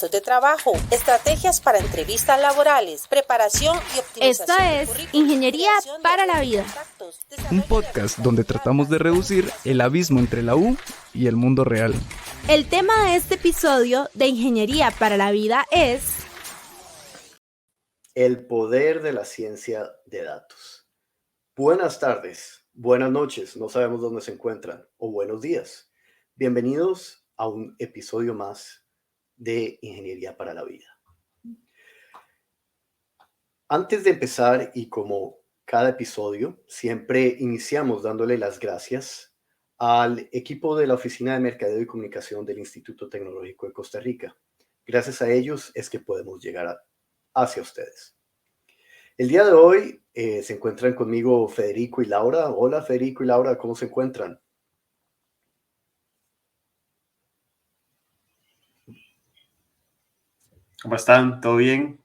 puestos de trabajo, estrategias para entrevistas laborales, preparación y optimización. Esta es Ingeniería para la Vida. Un podcast donde tratamos de reducir el abismo entre la U y el mundo real. El tema de este episodio de Ingeniería para la Vida es el poder de la ciencia de datos. Buenas tardes, buenas noches, no sabemos dónde se encuentran, o buenos días. Bienvenidos a un episodio más de Ingeniería para la Vida. Antes de empezar, y como cada episodio, siempre iniciamos dándole las gracias al equipo de la Oficina de Mercadeo y Comunicación del Instituto Tecnológico de Costa Rica. Gracias a ellos es que podemos llegar hacia ustedes. El día de hoy se encuentran conmigo Federico y Laura. Hola Federico y Laura, ¿cómo se encuentran? ¿Cómo están? ¿Todo bien?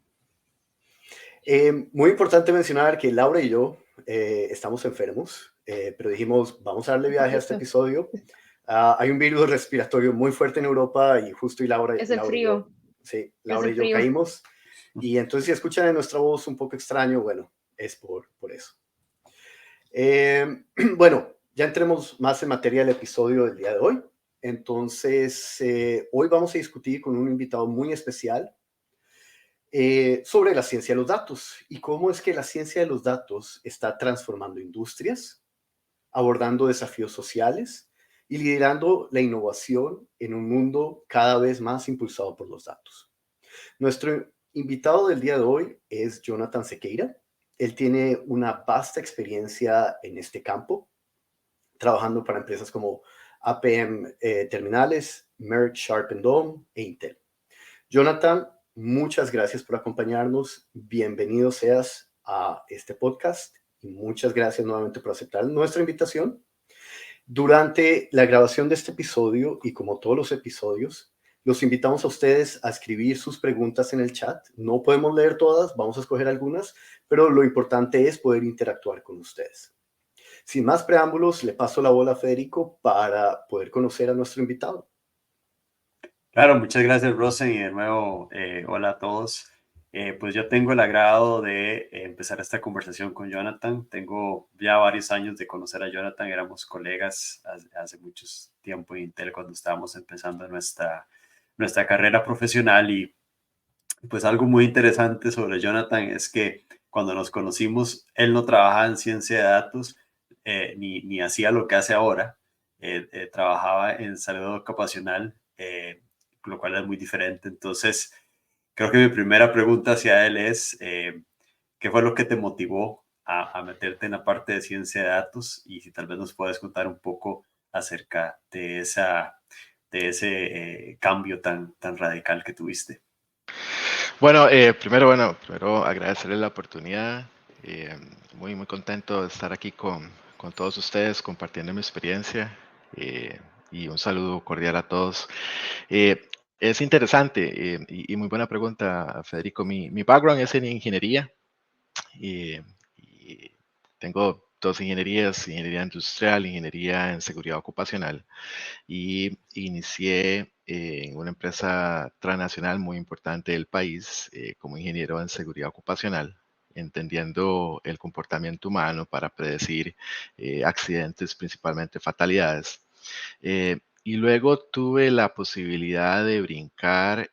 Muy importante mencionar que Laura y yo estamos enfermos, pero dijimos, vamos a darle viaje a este episodio. Hay un virus respiratorio muy fuerte en Europa y justo Laura y yo caímos. Y entonces si escuchan en nuestra voz un poco extraño, bueno, es por eso. Bueno, ya entremos más en materia del episodio del día de hoy. Entonces, hoy vamos a discutir con un invitado muy especial sobre la ciencia de los datos y cómo es que la ciencia de los datos está transformando industrias, abordando desafíos sociales y liderando la innovación en un mundo cada vez más impulsado por los datos. Nuestro invitado del día de hoy es Jonathan Sequeira. Él tiene una vasta experiencia en este campo, trabajando para empresas como APM Terminales, Merck Sharp & Dome e Intel. Jonathan, muchas gracias por acompañarnos. Bienvenido seas a este podcast y muchas gracias nuevamente por aceptar nuestra invitación. Durante la grabación de este episodio y como todos los episodios, los invitamos a ustedes a escribir sus preguntas en el chat. No podemos leer todas, vamos a escoger algunas, pero lo importante es poder interactuar con ustedes. Sin más preámbulos, le paso la bola a Federico para poder conocer a nuestro invitado. Claro, muchas gracias, Rosen, y de nuevo, hola a todos. Pues yo tengo el agrado de empezar esta conversación con Jonathan. Tengo ya varios años de conocer a Jonathan, éramos colegas hace mucho tiempo en Intel cuando estábamos empezando nuestra carrera profesional y pues algo muy interesante sobre Jonathan es que cuando nos conocimos, él no trabajaba en ciencia de datos ni hacía lo que hace ahora. Trabajaba en salud ocupacional, lo cual es muy diferente. Entonces, creo que mi primera pregunta hacia él es, ¿qué fue lo que te motivó a meterte en la parte de ciencia de datos? Y si tal vez nos puedes contar un poco acerca de ese cambio tan radical que tuviste. Bueno, primero agradecerles la oportunidad. Muy contento de estar aquí con todos ustedes compartiendo mi experiencia y un saludo cordial a todos. Es interesante y muy buena pregunta, Federico. Mi background es en ingeniería y tengo dos ingenierías, ingeniería industrial, ingeniería en seguridad ocupacional. Y inicié en una empresa transnacional muy importante del país como ingeniero en seguridad ocupacional, entendiendo el comportamiento humano para predecir accidentes, principalmente fatalidades. Y luego tuve la posibilidad de brincar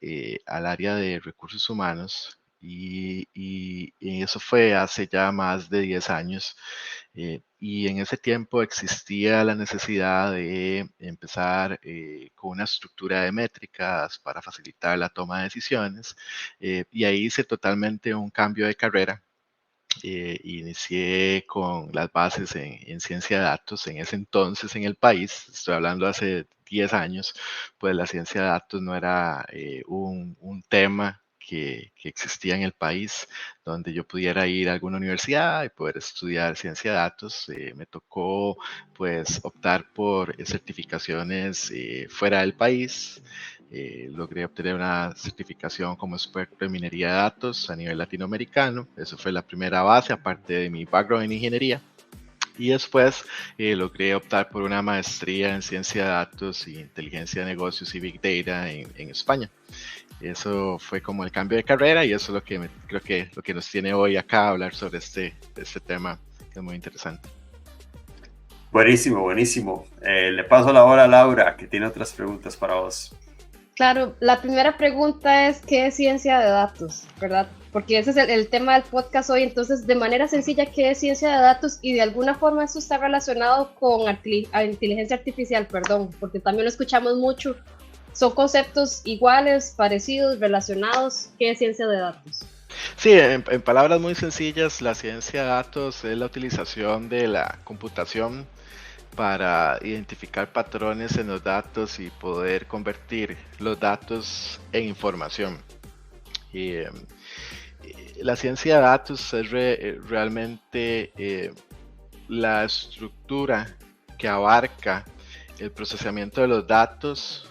al área de recursos humanos y eso fue hace ya más de 10 años. Y en ese tiempo existía la necesidad de empezar con una estructura de métricas para facilitar la toma de decisiones. Y ahí hice totalmente un cambio de carrera. Inicié con las bases en ciencia de datos. En ese entonces en el país, estoy hablando hace 10 años, pues la ciencia de datos no era un tema que existía en el país donde yo pudiera ir a alguna universidad y poder estudiar ciencia de datos. Me tocó pues optar por certificaciones fuera del país. Logré obtener una certificación como experto en minería de datos a nivel latinoamericano. Eso fue la primera base, aparte de mi background en ingeniería. Y después logré optar por una maestría en ciencia de datos y inteligencia de negocios y Big Data en España. Eso fue como el cambio de carrera y eso es lo que creo que lo que nos tiene hoy acá a hablar sobre este tema que es muy interesante. Buenísimo, buenísimo. Le paso la hora a Laura, que tiene otras preguntas para vos. Claro, la primera pregunta es ¿qué es ciencia de datos? ¿Verdad? Porque ese es el tema del podcast hoy. Entonces, de manera sencilla, ¿qué es ciencia de datos? Y de alguna forma eso está relacionado con inteligencia artificial, porque también lo escuchamos mucho. ¿Son conceptos iguales, parecidos, relacionados? ¿Qué es ciencia de datos? Sí, en palabras muy sencillas, la ciencia de datos es la utilización de la computación para identificar patrones en los datos y poder convertir los datos en información. La ciencia de datos es realmente la estructura que abarca el procesamiento de los datos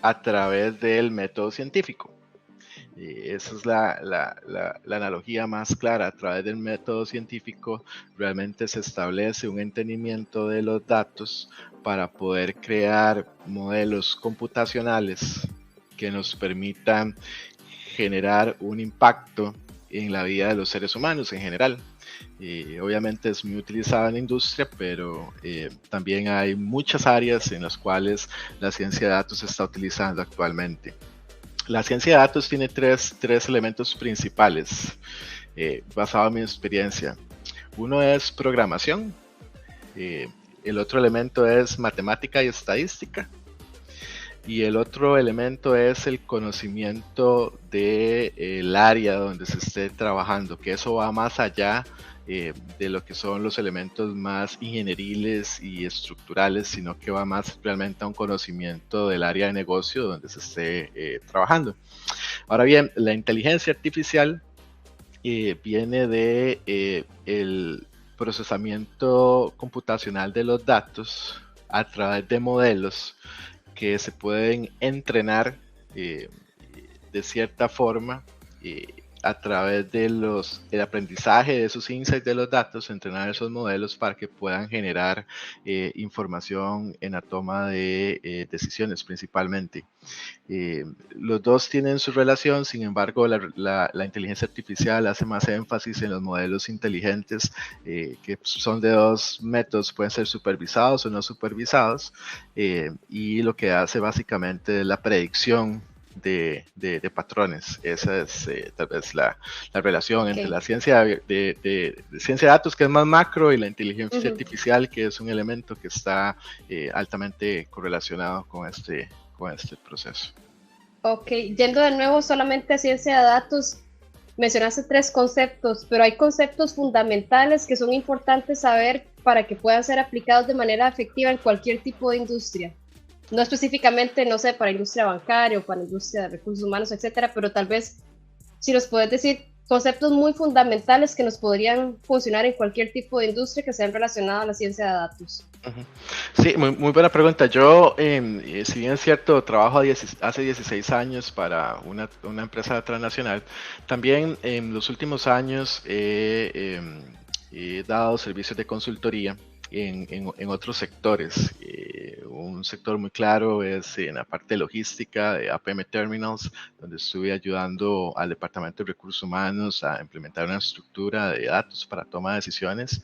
a través del método científico. Esa es la analogía más clara. A través del método científico realmente se establece un entendimiento de los datos para poder crear modelos computacionales que nos permitan generar un impacto en la vida de los seres humanos en general. Obviamente es muy utilizado en la industria, pero también hay muchas áreas en las cuales la ciencia de datos se está utilizando actualmente. La ciencia de datos tiene tres elementos principales, basado en mi experiencia. Uno es programación, el otro elemento es matemática y estadística, y el otro elemento es el conocimiento del área donde se esté trabajando, que eso va más allá de lo que son los elementos más ingenieriles y estructurales, sino que va más realmente a un conocimiento del área de negocio donde se esté trabajando. Ahora bien, la inteligencia artificial viene de el procesamiento computacional de los datos a través de modelos que se pueden entrenar de cierta forma a través del aprendizaje de esos insights de los datos, entrenar esos modelos para que puedan generar información en la toma de decisiones principalmente. Los dos tienen su relación, sin embargo la inteligencia artificial hace más énfasis en los modelos inteligentes que son de dos métodos, pueden ser supervisados o no supervisados, y lo que hace básicamente es la predicción de patrones. Esa es tal vez la relación entre la ciencia de ciencia de datos, que es más macro, y la inteligencia artificial, que es un elemento que está altamente correlacionado con este proceso. Ok, yendo de nuevo solamente a ciencia de datos, mencionaste 3 conceptos, pero hay conceptos fundamentales que son importantes saber para que puedan ser aplicados de manera efectiva en cualquier tipo de industria. No específicamente, no sé, para industria bancaria o para industria de recursos humanos, etcétera, pero tal vez si nos puedes decir conceptos muy fundamentales que nos podrían funcionar en cualquier tipo de industria que sean relacionados a la ciencia de datos. Sí, muy buena pregunta. Yo, si bien es cierto, trabajo hace 16 años para una empresa transnacional, también en los últimos años he dado servicios de consultoría en otros sectores. Un sector muy claro es en la parte de logística de APM Terminals, donde estuve ayudando al Departamento de Recursos Humanos a implementar una estructura de datos para toma de decisiones.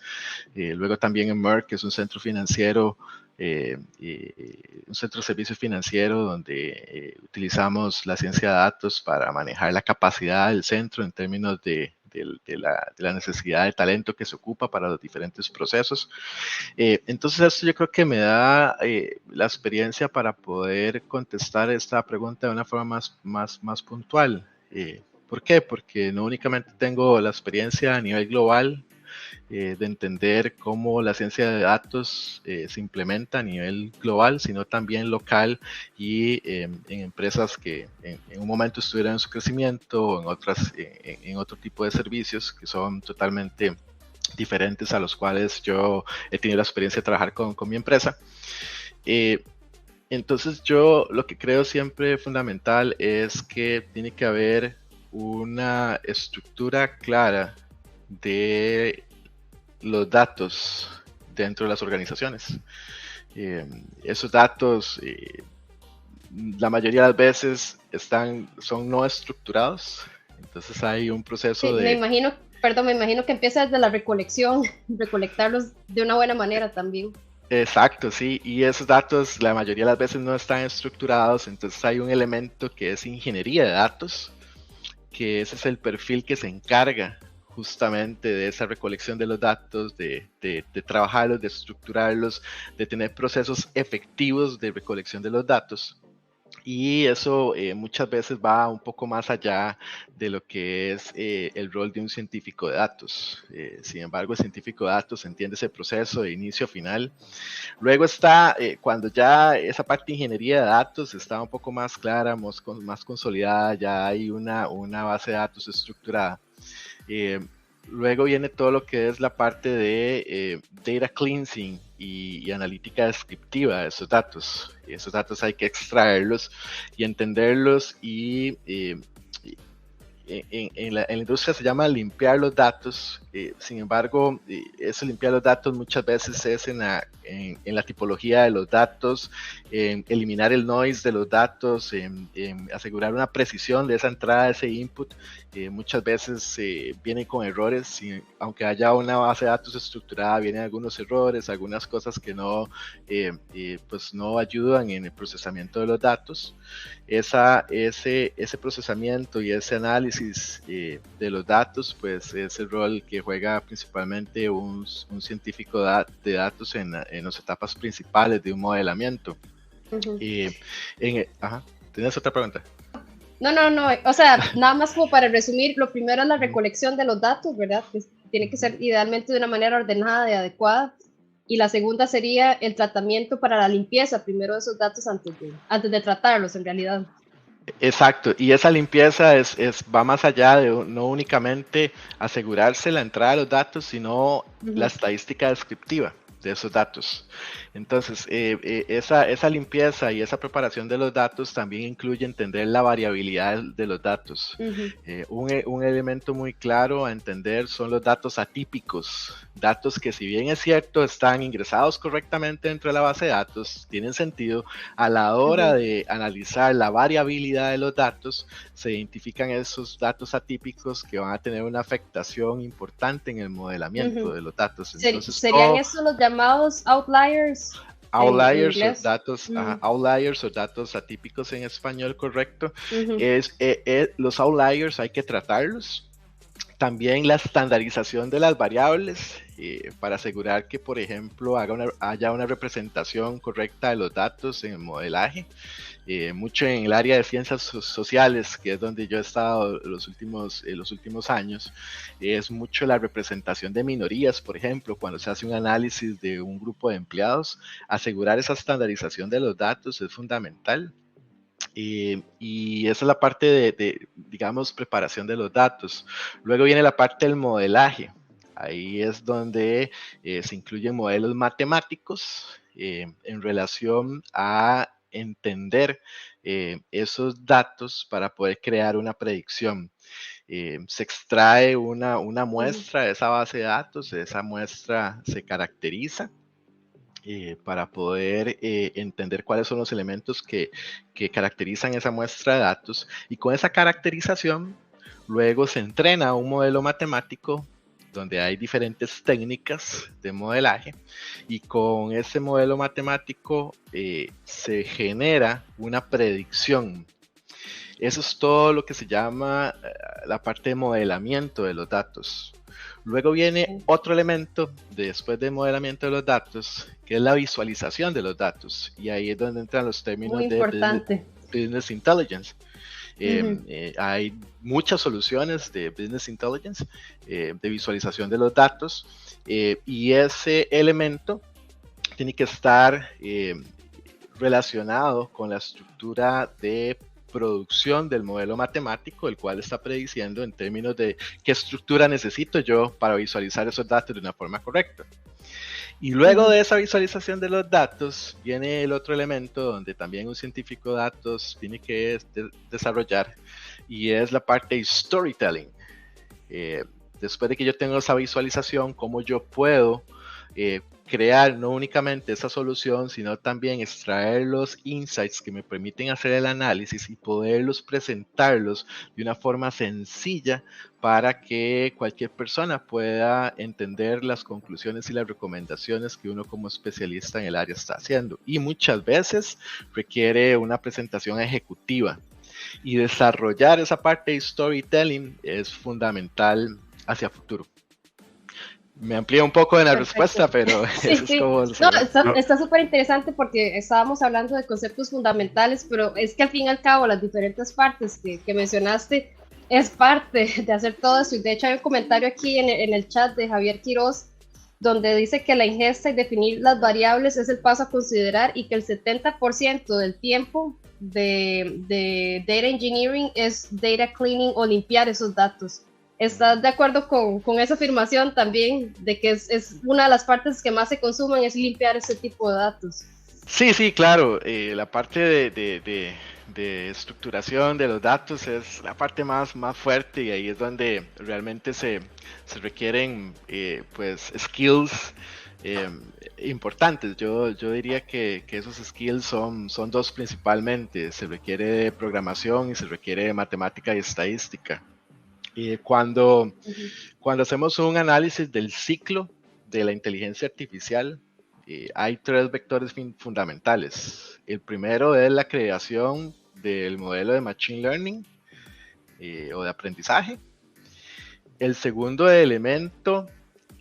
Luego también en Merck, que es un centro financiero, un centro de servicios financiero donde utilizamos la ciencia de datos para manejar la capacidad del centro en términos de la necesidad de talento que se ocupa para los diferentes procesos. Entonces esto yo creo que me da la experiencia para poder contestar esta pregunta de una forma más puntual. ¿Por qué? Porque no únicamente tengo la experiencia a nivel global de entender cómo la ciencia de datos se implementa a nivel global, sino también local y en empresas que en un momento estuvieron en su crecimiento o en otras, en otro tipo de servicios que son totalmente diferentes a los cuales yo he tenido la experiencia de trabajar con mi empresa. Entonces yo lo que creo siempre fundamental es que tiene que haber una estructura clara de los datos dentro de las organizaciones. Esos datos, la mayoría de las veces son no estructurados, entonces hay un proceso Me imagino que empieza desde la recolección, recolectarlos de una buena manera también. Exacto, sí, y esos datos la mayoría de las veces no están estructurados, entonces hay un elemento que es ingeniería de datos, que ese es el perfil que se encarga justamente de esa recolección de los datos, de trabajarlos, de estructurarlos, de tener procesos efectivos de recolección de los datos. Y eso muchas veces va un poco más allá de lo que es el rol de un científico de datos. Sin embargo, el científico de datos entiende ese proceso de inicio a final. Luego está, cuando ya esa parte de ingeniería de datos está un poco más clara, más consolidada, ya hay una base de datos estructurada. Luego viene todo lo que es la parte de data cleansing y analítica descriptiva de esos datos. Y esos datos hay que extraerlos y entenderlos y en la industria se llama limpiar los datos. Sin embargo, eso limpiar los datos muchas veces es en la tipología de los datos, eliminar el noise de los datos, asegurar una precisión de esa entrada, de ese input. Muchas veces vienen con errores, aunque haya una base de datos estructurada, vienen algunos errores, algunas cosas que pues no ayudan en el procesamiento de los datos. Ese procesamiento y ese análisis de los datos, pues es el rol que juega principalmente un científico de datos en las etapas principales de un modelamiento. Uh-huh. ¿Tienes otra pregunta? No, o sea, nada más como para resumir, lo primero es la recolección de los datos, ¿verdad? Que tiene que ser idealmente de una manera ordenada y adecuada. Y la segunda sería el tratamiento para la limpieza, primero de esos datos antes de tratarlos en realidad. Exacto, y esa limpieza va más allá de no únicamente asegurarse la entrada de los datos, sino la estadística descriptiva de esos datos. Entonces, esa limpieza y esa preparación de los datos también incluye entender la variabilidad de los datos. Un elemento muy claro a entender son los datos atípicos, datos que, si bien es cierto, están ingresados correctamente dentro de la base de datos, tienen sentido. A la hora de analizar la variabilidad de los datos, se identifican esos datos atípicos que van a tener una afectación importante en el modelamiento de los datos. Entonces, ¿serían esos los llamados outliers? Outliers o datos atípicos en español, correcto. Los outliers hay que tratarlos. También la estandarización de las variables para asegurar que, por ejemplo, haya una representación correcta de los datos en el modelaje. Mucho en el área de ciencias sociales, que es donde yo he estado los últimos años, es mucho la representación de minorías. Por ejemplo, cuando se hace un análisis de un grupo de empleados, asegurar esa estandarización de los datos es fundamental. Y esa es la parte de, digamos, preparación de los datos. Luego viene la parte del modelaje. Ahí es donde se incluyen modelos matemáticos en relación a entender esos datos para poder crear una predicción. Se extrae una muestra de esa base de datos, esa muestra se caracteriza para poder entender cuáles son los elementos que caracterizan esa muestra de datos, y con esa caracterización luego se entrena un modelo matemático donde hay diferentes técnicas de modelaje, y con ese modelo matemático se genera una predicción. Eso es todo lo que se llama la parte de modelamiento de los datos. Luego viene otro elemento después del modelamiento de los datos, que es la visualización de los datos, y ahí es donde entran los términos de business intelligence. Hay muchas soluciones de business intelligence, de visualización de los datos, y ese elemento tiene que estar relacionado con la estructura de producción del modelo matemático, el cual está prediciendo en términos de qué estructura necesito yo para visualizar esos datos de una forma correcta. Y luego de esa visualización de los datos viene el otro elemento donde también un científico de datos tiene que desarrollar, y es la parte de storytelling. Después de que yo tengo esa visualización, cómo yo puedo crear no únicamente esa solución, sino también extraer los insights que me permiten hacer el análisis y poderlos presentarlos de una forma sencilla para que cualquier persona pueda entender las conclusiones y las recomendaciones que uno como especialista en el área está haciendo. Y muchas veces requiere una presentación ejecutiva. Y desarrollar esa parte de storytelling es fundamental hacia futuro. Me amplía un poco en la respuesta, pero sí, eso sí. es como... Está súper interesante porque estábamos hablando de conceptos fundamentales, pero es que al fin y al cabo las diferentes partes que mencionaste es parte de hacer todo eso. Y de hecho hay un comentario aquí en el chat de Javier Quiroz, donde dice que la ingesta y definir las variables es el paso a considerar y que el 70% del tiempo de data engineering es data cleaning o limpiar esos datos. ¿Estás de acuerdo con esa afirmación también, de que es una de las partes que más se consumen es limpiar ese tipo de datos? Sí, claro. La parte de estructuración de los datos es la parte más fuerte, y ahí es donde realmente se requieren pues skills importantes. Yo diría que esos skills son dos principalmente. Se requiere de programación y se requiere de matemática y estadística. Cuando hacemos un análisis del ciclo de la inteligencia artificial, hay tres vectores fundamentales. El primero es la creación del modelo de Machine Learning o de aprendizaje. El segundo elemento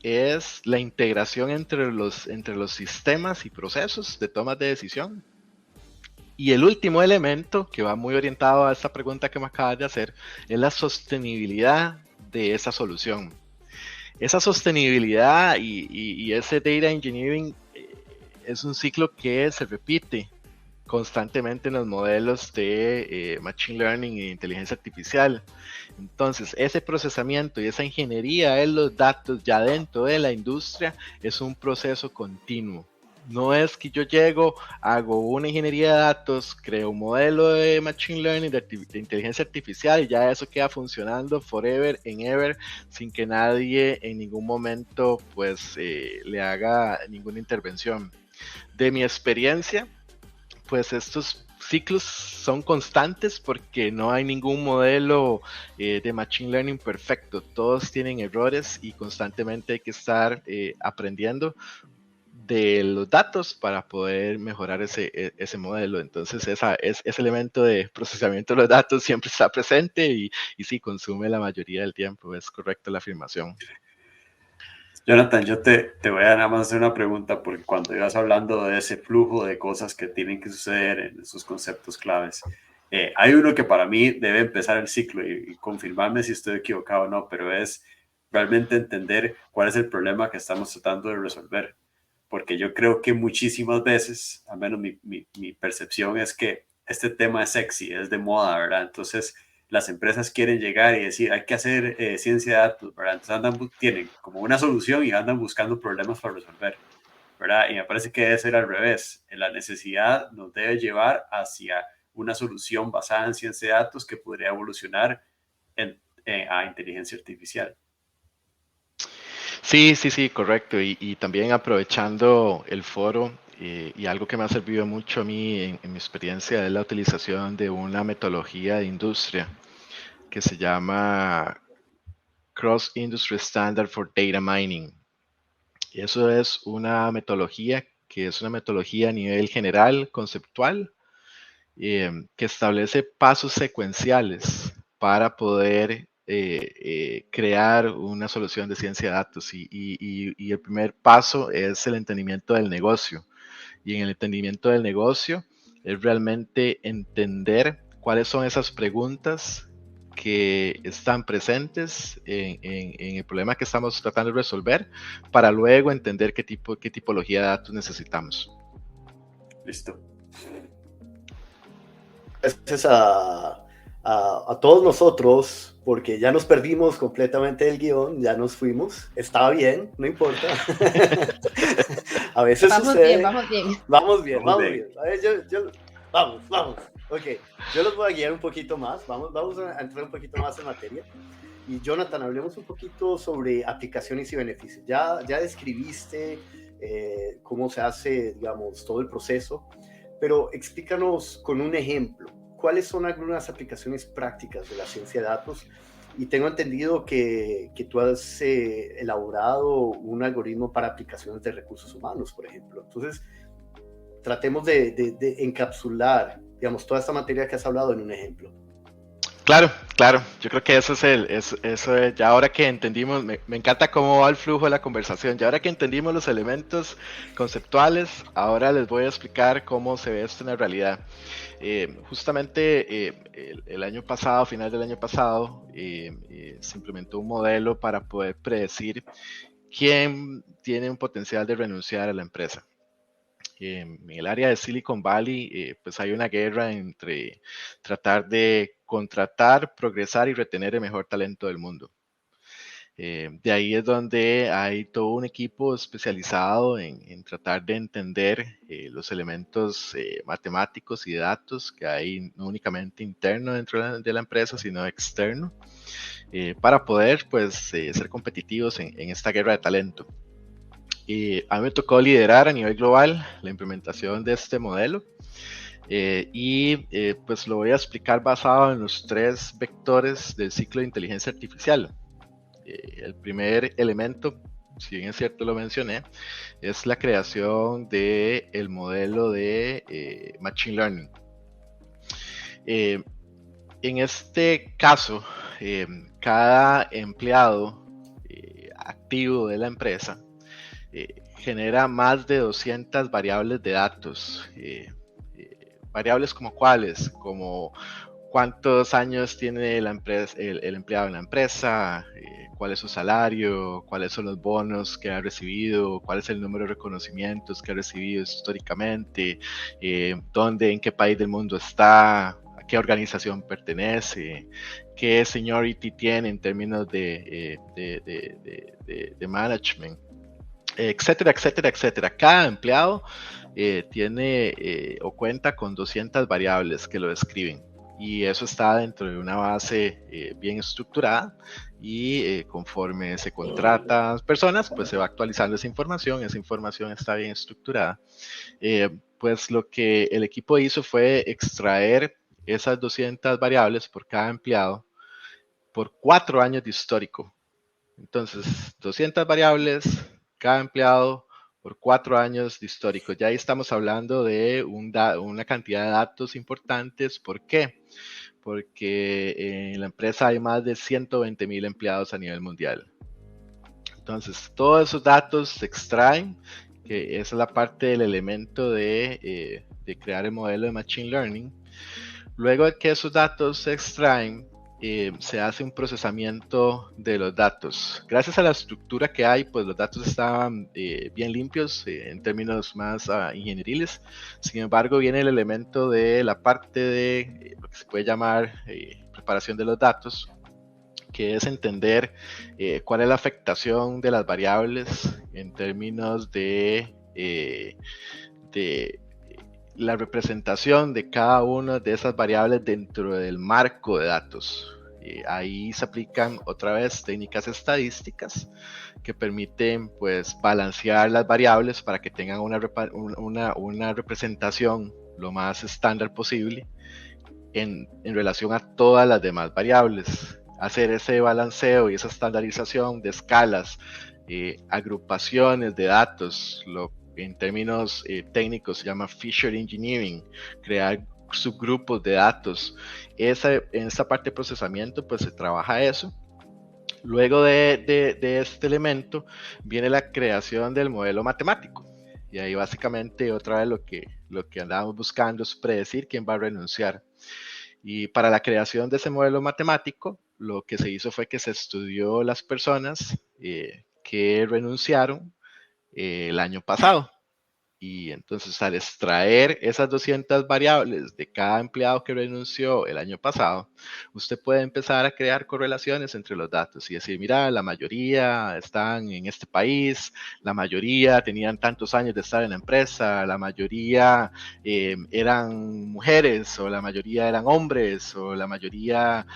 es la integración entre los sistemas y procesos de toma de decisión. Y el último elemento, que va muy orientado a esta pregunta que me acabas de hacer, es la sostenibilidad de esa solución. Esa sostenibilidad y ese data engineering es un ciclo que se repite constantemente en los modelos de Machine Learning e inteligencia artificial. Entonces, ese procesamiento y esa ingeniería de los datos ya dentro de la industria es un proceso continuo. No es que yo llego, hago una ingeniería de datos, creo un modelo de Machine Learning, de inteligencia artificial, y ya eso queda funcionando forever and ever, sin que nadie en ningún momento pues le haga ninguna intervención. De mi experiencia, pues estos ciclos son constantes porque no hay ningún modelo de Machine Learning perfecto. Todos tienen errores y constantemente hay que estar aprendiendo de los datos para poder mejorar ese modelo. Entonces ese elemento de procesamiento de los datos siempre está presente y sí consume la mayoría del tiempo. Es correcta la afirmación. Jonathan, yo te voy a nada más hacer una pregunta, porque cuando ibas hablando de ese flujo de cosas que tienen que suceder en esos conceptos claves, hay uno que para mí debe empezar el ciclo y confirmarme si estoy equivocado o no, pero es realmente entender cuál es el problema que estamos tratando de resolver. Porque yo creo que muchísimas veces, al menos mi percepción es que este tema es sexy, es de moda, ¿verdad? Entonces las empresas quieren llegar y decir, hay que hacer ciencia de datos, ¿verdad? Entonces tienen como una solución y andan buscando problemas para resolver, ¿verdad? Y me parece que debe ser al revés. La necesidad nos debe llevar hacia una solución basada en ciencia de datos que podría evolucionar a inteligencia artificial. Sí, correcto. Y también aprovechando el foro, y algo que me ha servido mucho a mí en mi experiencia es la utilización de una metodología de industria que se llama Cross Industry Standard for Data Mining. Y eso es una metodología que es una metodología a nivel general, conceptual, que establece pasos secuenciales para poder crear una solución de ciencia de datos, y el primer paso es el entendimiento del negocio, y en el entendimiento del negocio es realmente entender cuáles son esas preguntas que están presentes en el problema que estamos tratando de resolver, para luego entender qué tipología de datos necesitamos. Listo. Gracias a todos nosotros, porque ya nos perdimos completamente el guión, ya nos fuimos. Estaba bien, no importa. A veces sucede. Vamos bien. A ver, vamos. Ok, yo los voy a guiar un poquito más. Vamos a entrar un poquito más en materia. Y Jonathan, hablemos un poquito sobre aplicaciones y beneficios. Ya describiste cómo se hace, digamos, todo el proceso, pero explícanos con un ejemplo, ¿cuáles son algunas aplicaciones prácticas de la ciencia de datos? Y tengo entendido que tú has elaborado un algoritmo para aplicaciones de recursos humanos, por ejemplo. Entonces, tratemos de encapsular, digamos, toda esta materia que has hablado en un ejemplo. Claro, claro. Yo creo que eso es, ya ahora que entendimos, me encanta cómo va el flujo de la conversación. Ya ahora que entendimos los elementos conceptuales, ahora les voy a explicar cómo se ve esto en la realidad. Justamente el año pasado, final del año pasado, se implementó un modelo para poder predecir quién tiene un potencial de renunciar a la empresa. En el área de Silicon Valley, pues hay una guerra entre tratar de contratar, progresar y retener el mejor talento del mundo. De ahí es donde hay todo un equipo especializado en tratar de entender los elementos matemáticos y de datos que hay no únicamente interno dentro de la empresa, sino externo, para poder pues, ser competitivos en esta guerra de talento. A mí me tocó liderar a nivel global la implementación de este modelo pues lo voy a explicar basado en los 3 vectores del ciclo de inteligencia artificial. El primer elemento, si bien es cierto lo mencioné, es la creación del modelo de Machine Learning. En este caso, cada empleado activo de la empresa genera más de 200 variables de datos. Variables como cuáles, como cuántos años tiene el empleado en la empresa, cuál es su salario, cuáles son los bonos que ha recibido, cuál es el número de reconocimientos que ha recibido históricamente, dónde, en qué país del mundo está, a qué organización pertenece, qué seniority tiene en términos de management, etcétera, etcétera, etcétera. Cada empleado tiene o cuenta con 200 variables que lo describen, y eso está dentro de una base bien estructurada, y conforme se contratan personas, pues se va actualizando esa información está bien estructurada. Pues lo que el equipo hizo fue extraer esas 200 variables por cada empleado por 4 años de histórico. Entonces, 200 variables, cada empleado por 4 años de histórico. Ya ahí estamos hablando de una cantidad de datos importantes. ¿Por qué? Porque en la empresa hay más de 120,000 empleados a nivel mundial. Entonces, todos esos datos se extraen, que esa es la parte del elemento de crear el modelo de Machine Learning. Luego de que esos datos se extraen, se hace un procesamiento de los datos. Gracias a la estructura que hay, pues los datos estaban bien limpios en términos más ingenieriles. Sin embargo, viene el elemento de la parte de lo que se puede llamar preparación de los datos, que es entender cuál es la afectación de las variables en términos de la representación de cada una de esas variables dentro del marco de datos. Ahí se aplican otra vez técnicas estadísticas que permiten pues balancear las variables para que tengan una representación lo más estándar posible en relación a todas las demás variables. Hacer ese balanceo y esa estandarización de escalas, agrupaciones de datos, en términos técnicos se llama Fisher Engineering, crear subgrupos de datos. En esta parte de procesamiento pues se trabaja eso. Luego de este elemento viene la creación del modelo matemático, y ahí básicamente otra vez lo que andábamos buscando es predecir quién va a renunciar. Y para la creación de ese modelo matemático, lo que se hizo fue que se estudió las personas que renunciaron el año pasado. Y entonces al extraer esas 200 variables de cada empleado que renunció el año pasado, usted puede empezar a crear correlaciones entre los datos y decir, mira, la mayoría están en este país, la mayoría tenían tantos años de estar en la empresa, la mayoría eran mujeres o la mayoría eran hombres o la mayoría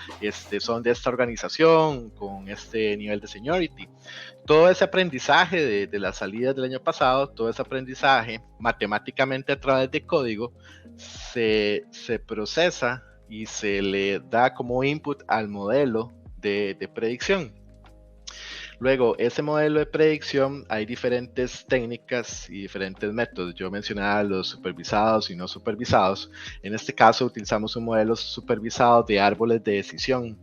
son de esta organización con este nivel de seniority. Todo ese aprendizaje de las salidas del año pasado, todo ese aprendizaje matemáticamente a través de código se procesa y se le da como input al modelo de predicción. Luego, ese modelo de predicción, hay diferentes técnicas y diferentes métodos. Yo mencionaba los supervisados y no supervisados. En este caso, utilizamos un modelo supervisado de árboles de decisión.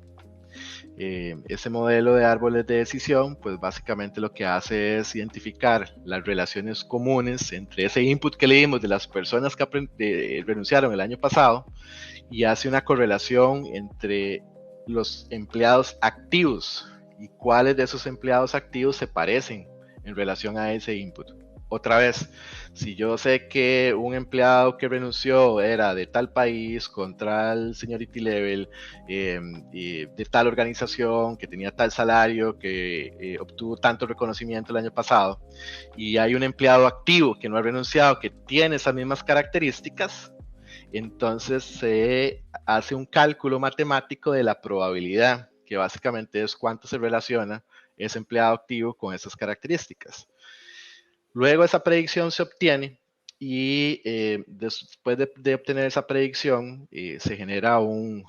Ese modelo de árboles de decisión, pues básicamente lo que hace es identificar las relaciones comunes entre ese input que le dimos de las personas que renunciaron el año pasado y hace una correlación entre los empleados activos y cuáles de esos empleados activos se parecen en relación a ese input. Otra vez, si yo sé que un empleado que renunció era de tal país, con tal seniority level, de tal organización, que tenía tal salario, que obtuvo tanto reconocimiento el año pasado, y hay un empleado activo que no ha renunciado, que tiene esas mismas características, entonces se hace un cálculo matemático de la probabilidad, que básicamente es cuánto se relaciona ese empleado activo con esas características. Luego esa predicción se obtiene y después de obtener esa predicción se genera un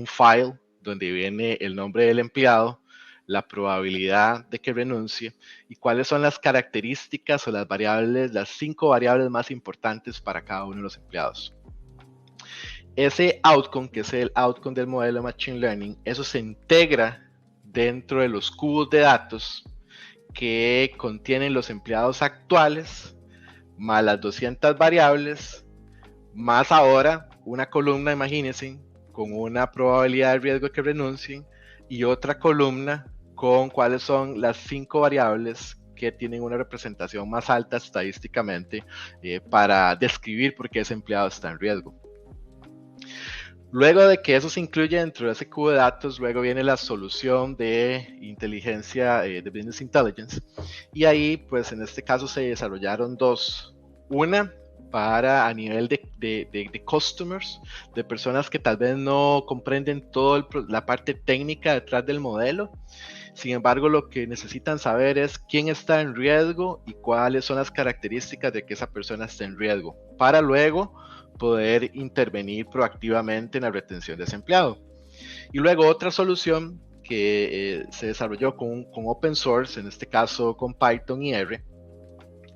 file donde viene el nombre del empleado, la probabilidad de que renuncie y cuáles son las características o las variables, las 5 variables más importantes para cada uno de los empleados. Ese outcome, que es el outcome del modelo de Machine Learning, eso se integra dentro de los cubos de datos que contienen los empleados actuales, más las 200 variables, más ahora una columna, imagínense, con una probabilidad de riesgo que renuncien, y otra columna con cuáles son las 5 variables que tienen una representación más alta estadísticamente para describir por qué ese empleado está en riesgo. Luego de que eso se incluye dentro de ese cubo de datos, luego viene la solución de inteligencia de Business Intelligence. Y ahí, pues en este caso se desarrollaron dos. Una para a nivel de customers, de personas que tal vez no comprenden toda la parte técnica detrás del modelo. Sin embargo, lo que necesitan saber es quién está en riesgo y cuáles son las características de que esa persona esté en riesgo, para luego poder intervenir proactivamente en la retención de ese empleado. Y luego otra solución que se desarrolló con open source, en este caso con Python y R.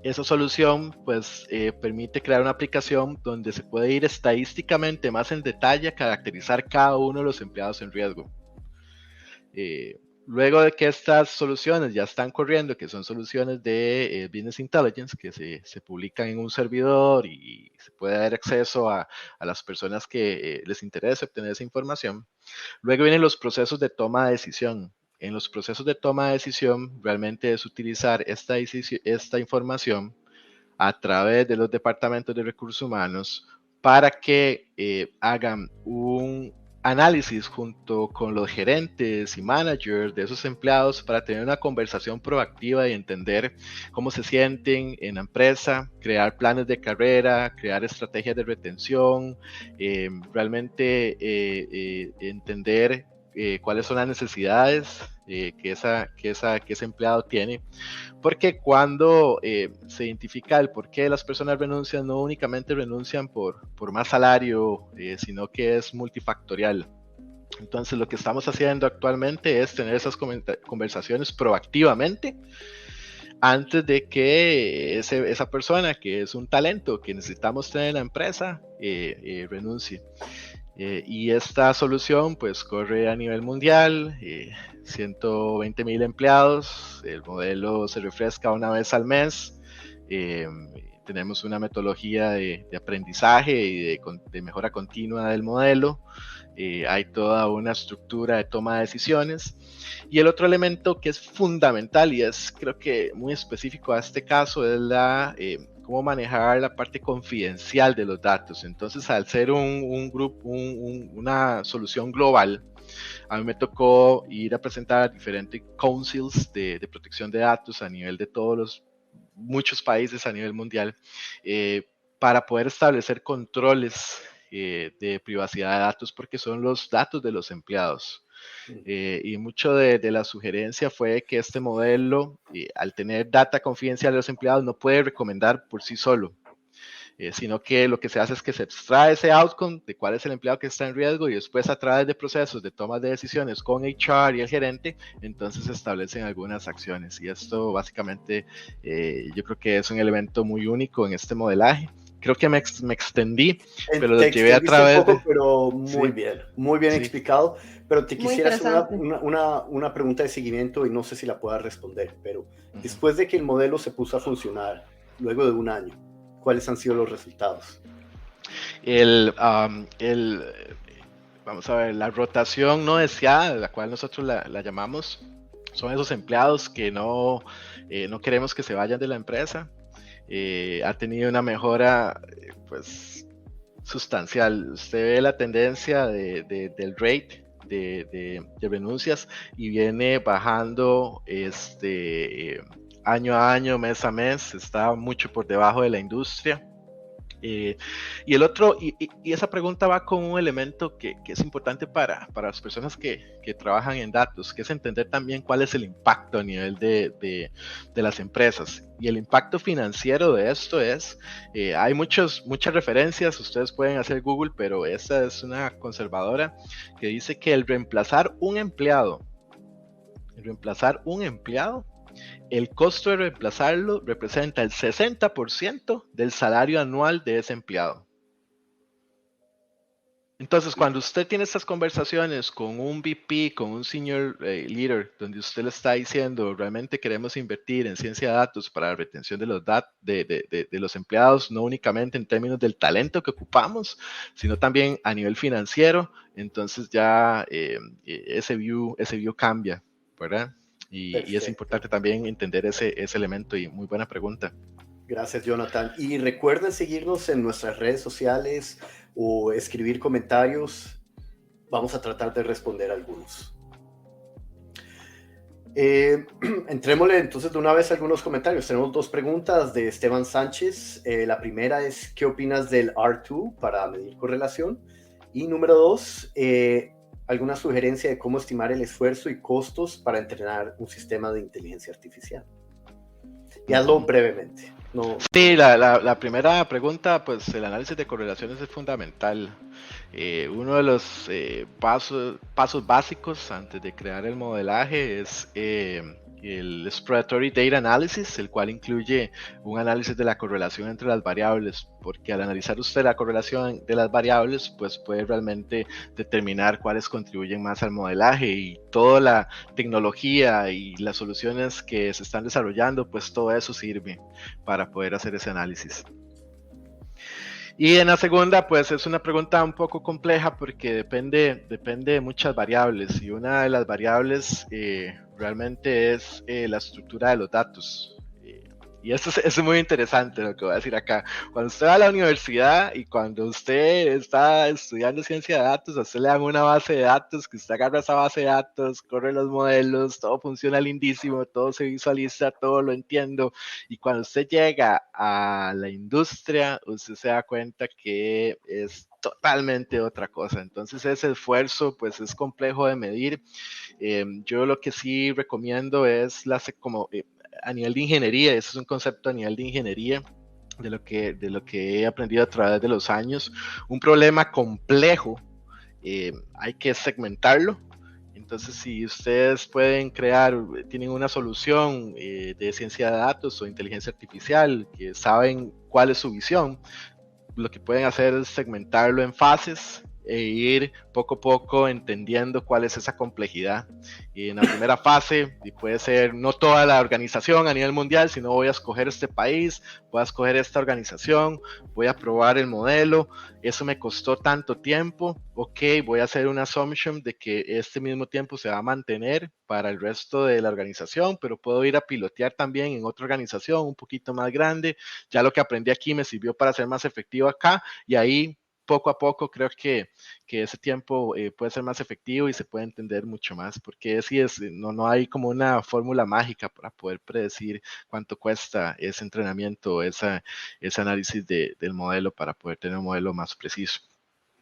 Esa solución pues permite crear una aplicación donde se puede ir estadísticamente más en detalle a caracterizar cada uno de los empleados en riesgo. Luego de que estas soluciones ya están corriendo, que son soluciones de Business Intelligence, que se publican en un servidor y se puede dar acceso a las personas que les interese obtener esa información, luego vienen los procesos de toma de decisión. En los procesos de toma de decisión, realmente es utilizar esta información a través de los departamentos de recursos humanos para que hagan un análisis junto con los gerentes y managers de esos empleados para tener una conversación proactiva y entender cómo se sienten en la empresa, crear planes de carrera, crear estrategias de retención, realmente entender cuáles son las necesidades que ese empleado tiene, porque cuando se identifica el por qué las personas renuncian, no únicamente renuncian por más salario, sino que es multifactorial. Entonces lo que estamos haciendo actualmente es tener esas conversaciones proactivamente antes de que esa persona que es un talento que necesitamos tener en la empresa renuncie. Y esta solución pues corre a nivel mundial, 120,000 empleados, el modelo se refresca una vez al mes, tenemos una metodología de aprendizaje y de mejora continua del modelo, hay toda una estructura de toma de decisiones. Y el otro elemento que es fundamental y es creo que muy específico a este caso es cómo manejar la parte confidencial de los datos. Entonces, al ser un grupo, una solución global, a mí me tocó ir a presentar a diferentes councils de protección de datos a nivel de muchos países a nivel mundial, para poder establecer controles de privacidad de datos, porque son los datos de los empleados. Y mucho de la sugerencia fue que este modelo, al tener data confidencial de los empleados, no puede recomendar por sí solo, sino que lo que se hace es que se extrae ese outcome de cuál es el empleado que está en riesgo, y después, a través de procesos de toma de decisiones con HR y el gerente, entonces se establecen algunas acciones. Y esto básicamente yo creo que es un elemento muy único en este modelaje. Creo que me extendí, pero lo llevé a través un poco, pero muy bien Sí. explicado. Pero te Muy quisiera hacer interesante. una pregunta de seguimiento, y no sé si la puedas responder, pero después de que el modelo se puso a funcionar, luego de un año, ¿cuáles han sido los resultados? Vamos a ver, la rotación no deseada, la cual nosotros la llamamos, son esos empleados que no queremos que se vayan de la empresa. Ha tenido una mejora pues sustancial. Usted ve la tendencia del rate de renuncias, y viene bajando año a año, mes a mes, está mucho por debajo de la industria. Y esa pregunta va con un elemento que es importante para las personas que trabajan en datos, que es entender también cuál es el impacto a nivel de las empresas. Y el impacto financiero de esto hay muchas referencias, ustedes pueden hacer Google, pero esta es una conservadora que dice que el reemplazar un empleado, el costo de reemplazarlo representa el 60% del salario anual de ese empleado. Entonces, cuando usted tiene estas conversaciones con un VP, con un senior leader, donde usted le está diciendo, realmente queremos invertir en ciencia de datos para la retención de los empleados, no únicamente en términos del talento que ocupamos, sino también a nivel financiero, entonces ya ese view cambia, ¿verdad? Y es importante también entender ese elemento, y muy buena pregunta. Gracias, Jonathan. Y recuerden seguirnos en nuestras redes sociales o escribir comentarios. Vamos a tratar de responder algunos. Entrémosle entonces de una vez a algunos comentarios. Tenemos 2 preguntas de Esteban Sánchez. La primera es, ¿qué opinas del R2 para medir correlación? Y número 2, ¿alguna sugerencia de cómo estimar el esfuerzo y costos para entrenar un sistema de inteligencia artificial? Y hazlo brevemente. No. Sí, la primera pregunta, pues el análisis de correlaciones es fundamental. Uno de los pasos básicos antes de crear el modelaje es el Exploratory Data Analysis, el cual incluye un análisis de la correlación entre las variables, porque al analizar usted la correlación de las variables, pues puede realmente determinar cuáles contribuyen más al modelaje, y toda la tecnología y las soluciones que se están desarrollando, pues todo eso sirve para poder hacer ese análisis. Y en la segunda, pues es una pregunta un poco compleja, porque depende de muchas variables, y una de las variables realmente es la estructura de los datos. Y esto es muy interesante lo que voy a decir acá. Cuando usted va a la universidad y cuando usted está estudiando ciencia de datos, a usted le dan una base de datos, que usted agarra esa base de datos, corre los modelos, todo funciona lindísimo, todo se visualiza, todo lo entiendo. Y cuando usted llega a la industria, usted se da cuenta que es totalmente otra cosa. Entonces ese esfuerzo pues es complejo de medir. Yo lo que sí recomiendo es a nivel de ingeniería, ese es un concepto a nivel de ingeniería, de lo que he aprendido a través de los años. Un problema complejo, hay que segmentarlo. Entonces, si ustedes tienen una solución de ciencia de datos o inteligencia artificial, que saben cuál es su visión, lo que pueden hacer es segmentarlo en fases, e ir poco a poco entendiendo cuál es esa complejidad. Y en la primera fase, y puede ser no toda la organización a nivel mundial, sino voy a escoger este país, voy a escoger esta organización, voy a probar el modelo, eso me costó tanto tiempo, ok, voy a hacer una assumption de que este mismo tiempo se va a mantener para el resto de la organización, pero puedo ir a pilotear también en otra organización un poquito más grande, ya lo que aprendí aquí me sirvió para ser más efectivo acá, y ahí poco a poco creo que ese tiempo puede ser más efectivo y se puede entender mucho más, porque sí no hay como una fórmula mágica para poder predecir cuánto cuesta ese entrenamiento, ese análisis del modelo para poder tener un modelo más preciso.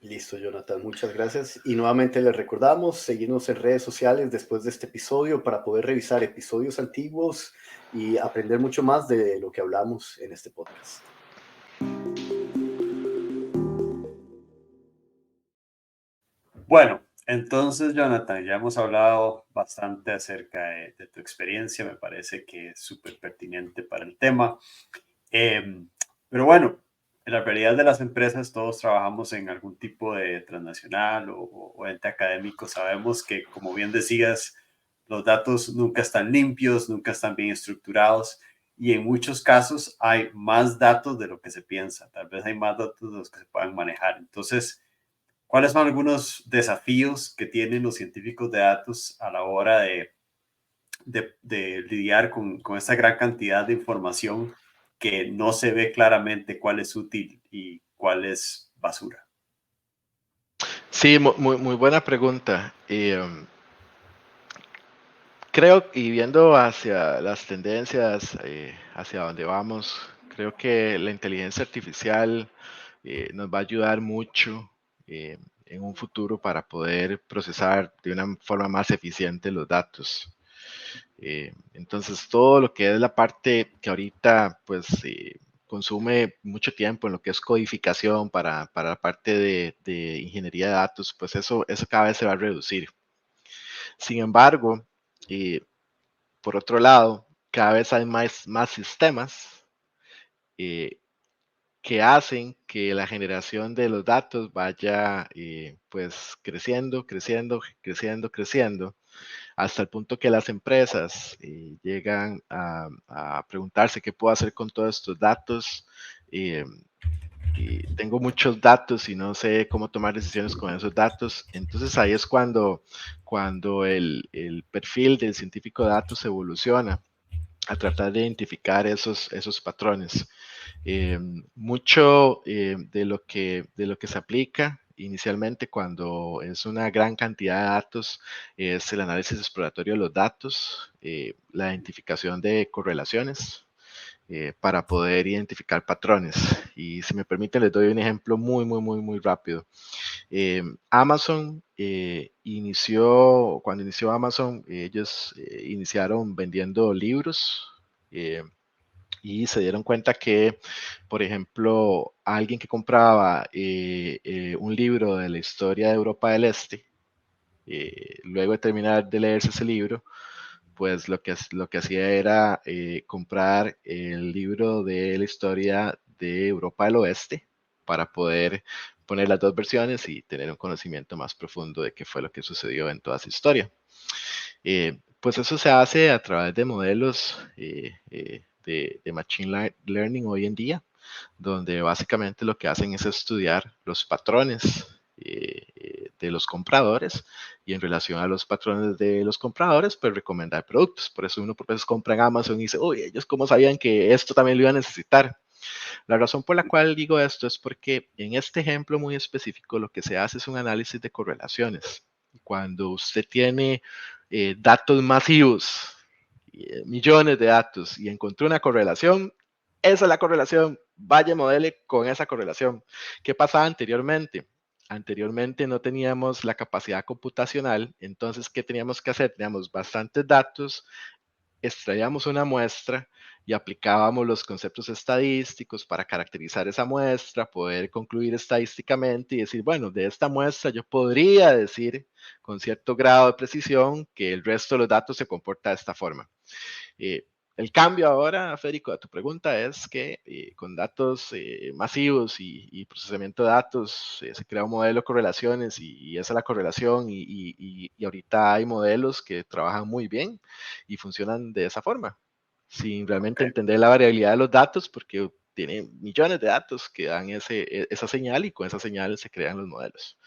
Listo, Jonathan, muchas gracias. Y nuevamente les recordamos seguirnos en redes sociales después de este episodio para poder revisar episodios antiguos y aprender mucho más de lo que hablamos en este podcast. Bueno, entonces, Jonathan, ya hemos hablado bastante acerca de tu experiencia, me parece que es súper pertinente para el tema. Pero bueno, en la realidad de las empresas todos trabajamos en algún tipo de transnacional o ente académico. Sabemos que, como bien decías, los datos nunca están limpios, nunca están bien estructurados y en muchos casos hay más datos de lo que se piensa. Tal vez hay más datos de los que se puedan manejar. Entonces, ¿cuáles son algunos desafíos que tienen los científicos de datos a la hora de lidiar con esta gran cantidad de información que no se ve claramente cuál es útil y cuál es basura? Sí, muy buena pregunta. Creo, y viendo hacia las tendencias, hacia dónde vamos, creo que la inteligencia artificial nos va a ayudar mucho en un futuro para poder procesar de una forma más eficiente los datos. Entonces, todo lo que es la parte que ahorita, pues, consume mucho tiempo en lo que es codificación para la parte de ingeniería de datos, pues eso cada vez se va a reducir. Sin embargo, por otro lado, cada vez hay más sistemas eh, que hacen que la generación de los datos vaya pues creciendo, creciendo, creciendo, creciendo, hasta el punto que las empresas llegan a preguntarse qué puedo hacer con todos estos datos. eh, y tengo muchos datos y no sé cómo tomar decisiones con esos datos. Entonces ahí es cuando el perfil del científico de datos evoluciona a tratar de identificar esos patrones. Mucho de lo que se aplica inicialmente cuando es una gran cantidad de datos es el análisis exploratorio de los datos, la identificación de correlaciones para poder identificar patrones. Y si me permiten, les doy un ejemplo muy rápido. Amazon cuando inició Amazon, ellos iniciaron vendiendo libros y se dieron cuenta que, por ejemplo, alguien que compraba un libro de la historia de Europa del Este, luego de terminar de leerse ese libro, pues lo que hacía era comprar el libro de la historia de Europa del Oeste para poder poner las dos versiones y tener un conocimiento más profundo de qué fue lo que sucedió en toda esa historia. Pues eso se hace a través de modelos de Machine Learning hoy en día, donde básicamente lo que hacen es estudiar los patrones de los compradores y en relación a los patrones de los compradores, pues recomendar productos. Por eso uno por veces compra en Amazon y dice, uy, ellos cómo sabían que esto también lo iba a necesitar. La razón por la cual digo esto es porque en este ejemplo muy específico lo que se hace es un análisis de correlaciones. Cuando usted tiene datos masivos, millones de datos y encontró una correlación, esa es la correlación, vaya modele con esa correlación. ¿Qué pasaba anteriormente? Anteriormente no teníamos la capacidad computacional, entonces, ¿qué teníamos que hacer? Teníamos bastantes datos, extraíamos una muestra y aplicábamos los conceptos estadísticos para caracterizar esa muestra, poder concluir estadísticamente y decir, bueno, de esta muestra yo podría decir con cierto grado de precisión que el resto de los datos se comporta de esta forma. el cambio ahora, Federico, a tu pregunta es que con datos masivos y procesamiento de datos se crea un modelo de correlaciones y esa es la correlación y ahorita hay modelos que trabajan muy bien y funcionan de esa forma, sin realmente entender la variabilidad de los datos porque tienen millones de datos que dan esa señal y con esa señal se crean los modelos.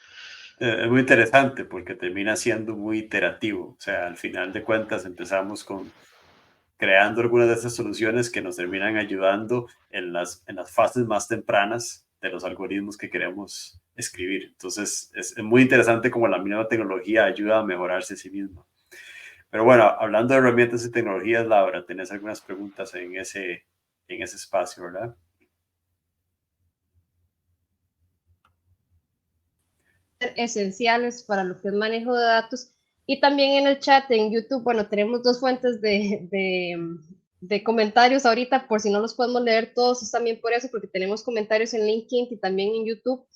Es muy interesante porque termina siendo muy iterativo. O sea, al final de cuentas empezamos creando algunas de estas soluciones que nos terminan ayudando en las fases más tempranas de los algoritmos que queremos escribir. Entonces, es muy interesante cómo la misma tecnología ayuda a mejorarse a sí misma. Pero bueno, hablando de herramientas y tecnologías, Laura, tenés algunas preguntas en ese espacio, ¿verdad? Esenciales para lo que es manejo de datos. Y también en el chat en YouTube, bueno, tenemos dos fuentes de comentarios ahorita, por si no los podemos leer todos, es también por eso, porque tenemos comentarios en LinkedIn y también en YouTube.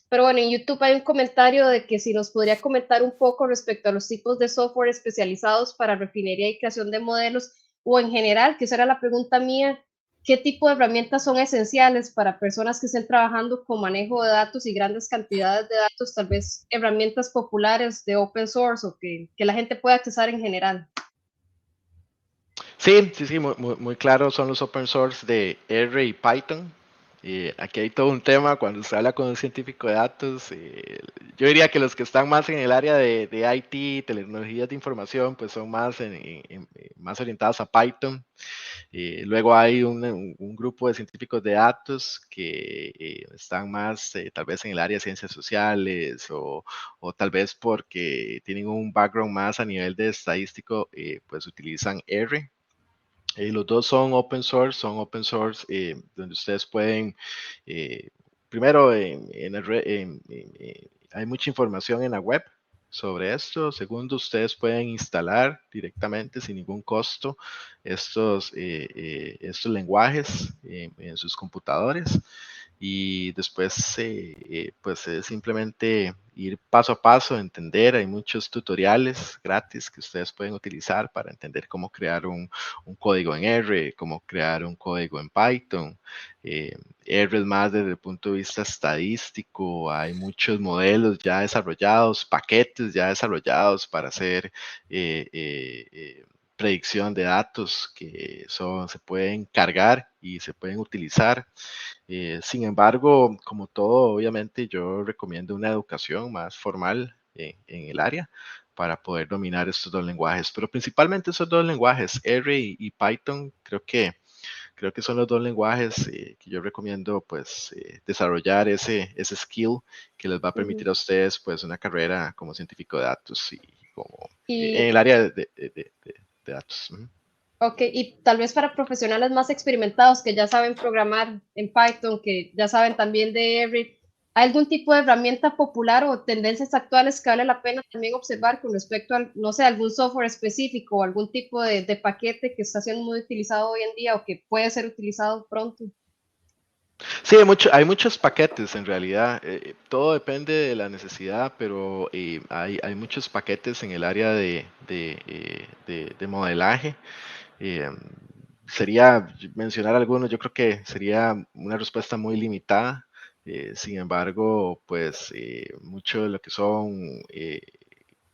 Pero bueno, en YouTube hay un comentario de que si nos podría comentar un poco respecto a los tipos de software especializados para refinería y creación de modelos, o en general, que esa era la pregunta mía, ¿qué tipo de herramientas son esenciales para personas que estén trabajando con manejo de datos y grandes cantidades de datos, tal vez herramientas populares de open source o que la gente pueda accesar en general? Sí, muy claro son los open source de R y Python. Aquí hay todo un tema cuando se habla con un científico de datos. Yo diría que los que están más en el área de IT, tecnologías de información, pues son más, más orientados a Python. Luego hay un grupo de científicos de datos que están más tal vez en el área de ciencias sociales o tal vez porque tienen un background más a nivel de estadístico, pues utilizan R. Los dos son open source donde ustedes pueden, primero, hay mucha información en la web sobre esto. Segundo, ustedes pueden instalar directamente sin ningún costo estos lenguajes en sus computadores y después pues es simplemente ir paso a paso, entender, hay muchos tutoriales gratis que ustedes pueden utilizar para entender cómo crear un código en R, cómo crear un código en Python. R es más desde el punto de vista estadístico, hay muchos modelos ya desarrollados, paquetes ya desarrollados para hacer predicción de datos que se pueden cargar y se pueden utilizar. Sin embargo, como todo, obviamente yo recomiendo una educación más formal en el área para poder dominar estos dos lenguajes, pero principalmente esos dos lenguajes, R y Python, creo que son los dos lenguajes que yo recomiendo pues desarrollar ese skill que les va a permitir a ustedes pues una carrera como científico de datos en el área de datos. Ok, y tal vez para profesionales más experimentados que ya saben programar en Python, que ya saben también de R, ¿hay algún tipo de herramienta popular o tendencias actuales que vale la pena también observar con respecto a, no sé, algún software específico o algún tipo de paquete que está siendo muy utilizado hoy en día o que puede ser utilizado pronto? Sí, hay muchos paquetes en realidad. Todo depende de la necesidad, pero hay muchos paquetes en el área de modelaje. Eh, Sería mencionar algunos, yo creo que sería una respuesta muy limitada. Sin embargo, pues mucho de lo que son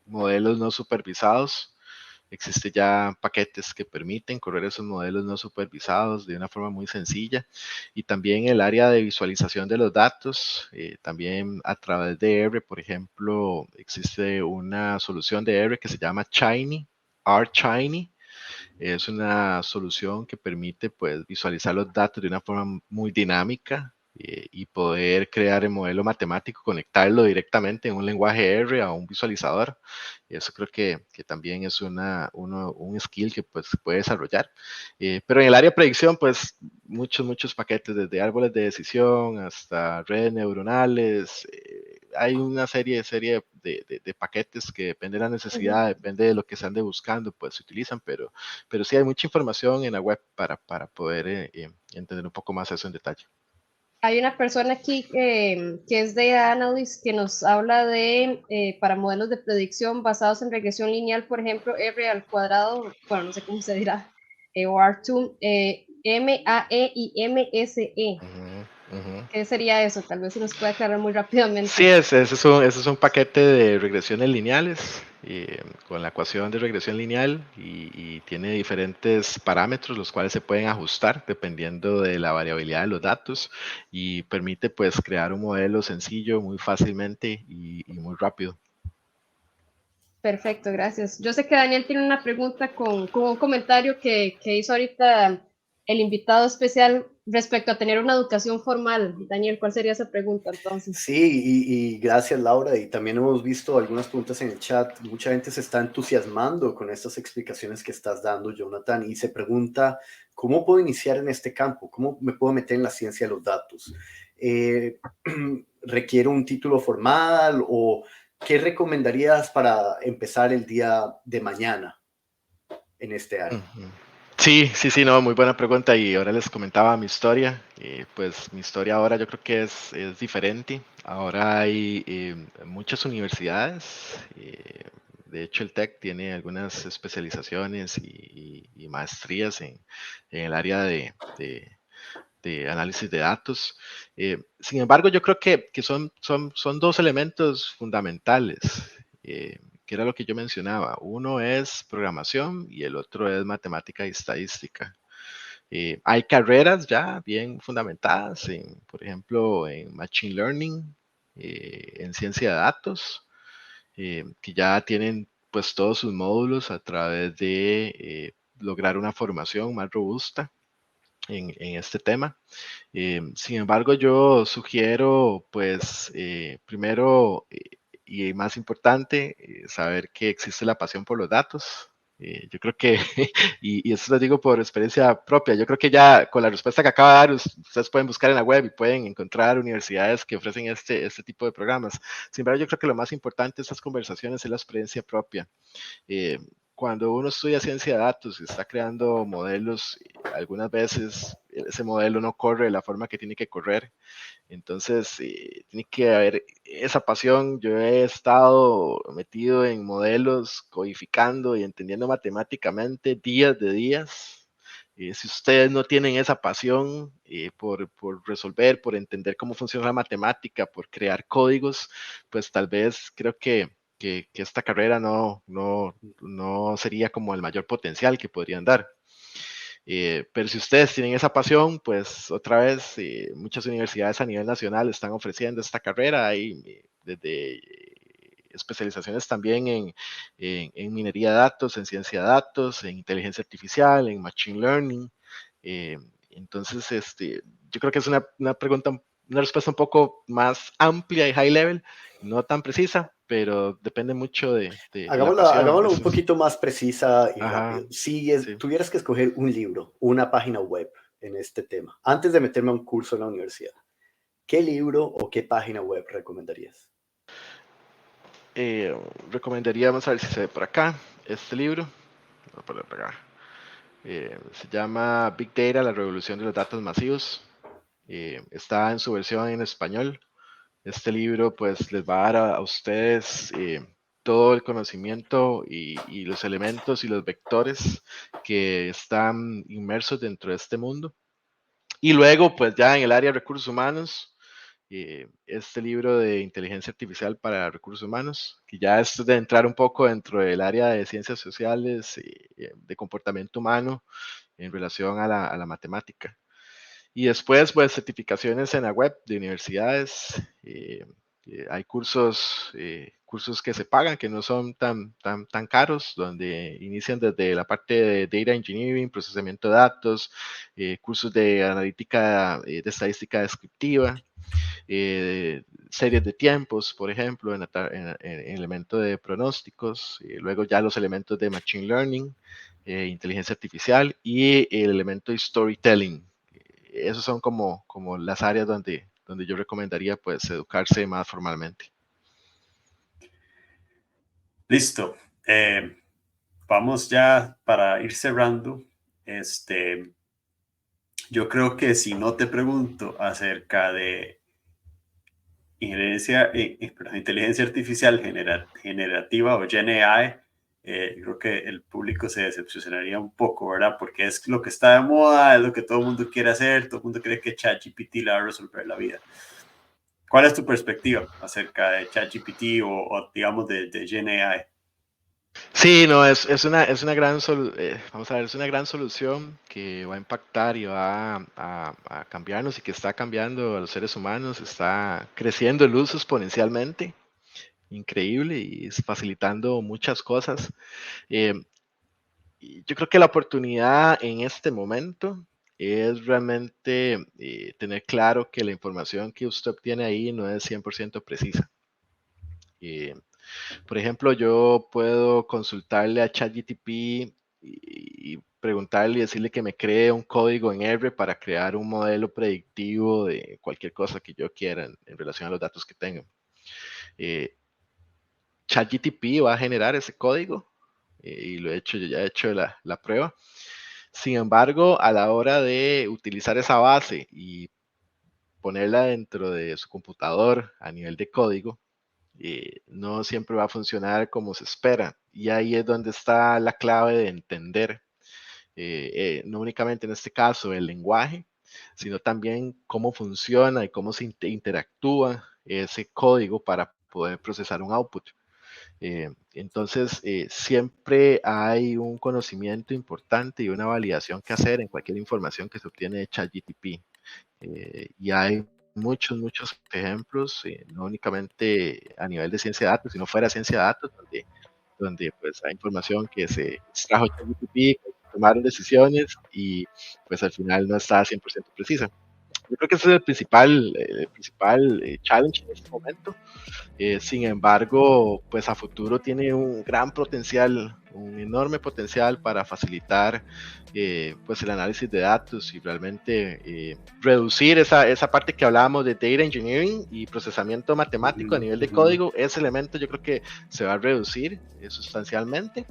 modelos no supervisados, existe ya paquetes que permiten correr esos modelos no supervisados de una forma muy sencilla y también el área de visualización de los datos, también a través de R, por ejemplo, existe una solución de R que se llama Shiny, R-Shiny. Es una solución que permite pues, visualizar los datos de una forma muy dinámica y poder crear el modelo matemático, conectarlo directamente en un lenguaje R a un visualizador. Y eso creo que también es un skill que pues, se puede desarrollar. Pero en el área de predicción, pues muchos paquetes, desde árboles de decisión hasta redes neuronales. Hay una serie de paquetes que depende de la necesidad, depende de lo que se ande buscando, pues se utilizan, pero sí hay mucha información en la web para poder entender un poco más eso en detalle. Hay una persona aquí que es Data Analyst que nos habla de, para modelos de predicción basados en regresión lineal, por ejemplo, R al cuadrado, bueno, no sé cómo se dirá, o R2, M-A-E-I-M-S-E. ¿Qué sería eso? Tal vez se nos puede aclarar muy rápidamente. Sí, ese es un paquete de regresiones lineales con la ecuación de regresión lineal y tiene diferentes parámetros los cuales se pueden ajustar dependiendo de la variabilidad de los datos y permite pues crear un modelo sencillo muy fácilmente y muy rápido. Perfecto, gracias. Yo sé que Daniel tiene una pregunta con un comentario que hizo ahorita el invitado especial respecto a tener una educación formal. Daniel, ¿cuál sería esa pregunta entonces? Sí, y gracias Laura, y también hemos visto algunas preguntas en el chat. Mucha gente se está entusiasmando con estas explicaciones que estás dando, Jonathan, y se pregunta, ¿cómo puedo iniciar en este campo? ¿Cómo me puedo meter en la ciencia de los datos? ¿Requiere un título formal o qué recomendarías para empezar el día de mañana en este área? Sí, no, muy buena pregunta y ahora les comentaba mi historia. Pues mi historia ahora yo creo que es diferente. Ahora hay muchas universidades. De hecho, el TEC tiene algunas especializaciones y maestrías en el área de análisis de datos. Sin embargo, yo creo que son dos elementos fundamentales, que era lo que yo mencionaba. Uno es programación y el otro es matemática y estadística. Hay carreras ya bien fundamentadas, por ejemplo, en Machine Learning, en ciencia de datos, que ya tienen pues todos sus módulos a través de lograr una formación más robusta en este tema. Sin embargo, yo sugiero, pues, primero y más importante, saber que existe la pasión por los datos. Yo creo que, y eso lo digo por experiencia propia, yo creo que ya con la respuesta que acaba de dar, ustedes pueden buscar en la web y pueden encontrar universidades que ofrecen este tipo de programas. Sin embargo, yo creo que lo más importante de estas conversaciones es la experiencia propia. Cuando uno estudia ciencia de datos y está creando modelos, algunas veces ese modelo no corre de la forma que tiene que correr. Entonces, tiene que haber esa pasión. Yo he estado metido en modelos, codificando y entendiendo matemáticamente días de días. Si ustedes no tienen esa pasión por resolver, por entender cómo funciona la matemática, por crear códigos, pues tal vez creo que esta carrera no sería como el mayor potencial que podrían dar. Pero si ustedes tienen esa pasión, pues otra vez muchas universidades a nivel nacional están ofreciendo esta carrera. Hay desde especializaciones también en minería de datos, en ciencia de datos, en inteligencia artificial, en machine learning. Entonces, yo creo que es una pregunta, una respuesta un poco más amplia y high level, no tan precisa, pero depende mucho de la pasión. Hagámoslo un poquito más precisa y Ajá, rápido. Si sí. tuvieras que escoger un libro, una página web en este tema, antes de meterme a un curso en la universidad, ¿qué libro o qué página web recomendarías? Recomendaríamos, a ver si se ve por acá, este libro. Voy a poner por acá. Se llama Big Data, la revolución de los datos masivos. Está en su versión en español. Este libro pues les va a dar a ustedes todo el conocimiento y los elementos y los vectores que están inmersos dentro de este mundo. Y luego pues ya en el área de recursos humanos, este libro de inteligencia artificial para recursos humanos, que ya es de entrar un poco dentro del área de ciencias sociales, de comportamiento humano en relación a la matemática. Y después, pues, certificaciones en la web de universidades. Hay cursos que se pagan, que no son tan caros, donde inician desde la parte de Data Engineering, procesamiento de datos, cursos de analítica, de estadística descriptiva, series de tiempos, por ejemplo, en elementos de pronósticos, luego ya los elementos de Machine Learning, inteligencia artificial y el elemento de Storytelling. Esos son como las áreas donde yo recomendaría pues educarse más formalmente. Listo. Vamos ya para ir cerrando. Yo creo que si no te pregunto acerca de inteligencia artificial generativa o GenAI, creo que el público se decepcionaría un poco, ¿verdad? Porque es lo que está de moda, es lo que todo el mundo quiere hacer, todo el mundo cree que ChatGPT le va a resolver la vida. ¿Cuál es tu perspectiva acerca de ChatGPT o digamos, de GenAI? Sí, no, es una gran vamos a ver, es una gran solución que va a impactar y va a cambiarnos y que está cambiando a los seres humanos, está creciendo el uso exponencialmente, increíble y es facilitando muchas cosas. Eh, y yo creo que la oportunidad en este momento es realmente tener claro que la información que usted obtiene ahí no es 100% precisa. Eh, por ejemplo, yo puedo consultarle a ChatGPT y preguntarle y decirle que me cree un código en R para crear un modelo predictivo de cualquier cosa que yo quiera en relación a los datos que tengo. Eh, ChatGPT va a generar ese código y lo he hecho, yo ya he hecho la prueba. Sin embargo, a la hora de utilizar esa base y ponerla dentro de su computador a nivel de código, no siempre va a funcionar como se espera. Y ahí es donde está la clave de entender, no únicamente en este caso el lenguaje, sino también cómo funciona y cómo se interactúa ese código para poder procesar un output. Entonces, siempre hay un conocimiento importante y una validación que hacer en cualquier información que se obtiene de ChatGPT. Y hay muchos ejemplos, no únicamente a nivel de ciencia de datos, sino fuera de ciencia de datos, donde pues hay información que se extrajo de ChatGPT, que tomaron decisiones y pues al final no está 100% precisa. Yo creo que ese es el principal challenge en este momento. Sin embargo, pues a futuro tiene un gran potencial, un enorme potencial para facilitar pues el análisis de datos y realmente reducir esa parte que hablábamos de data engineering y procesamiento matemático a nivel de código. Ese elemento yo creo que se va a reducir sustancialmente.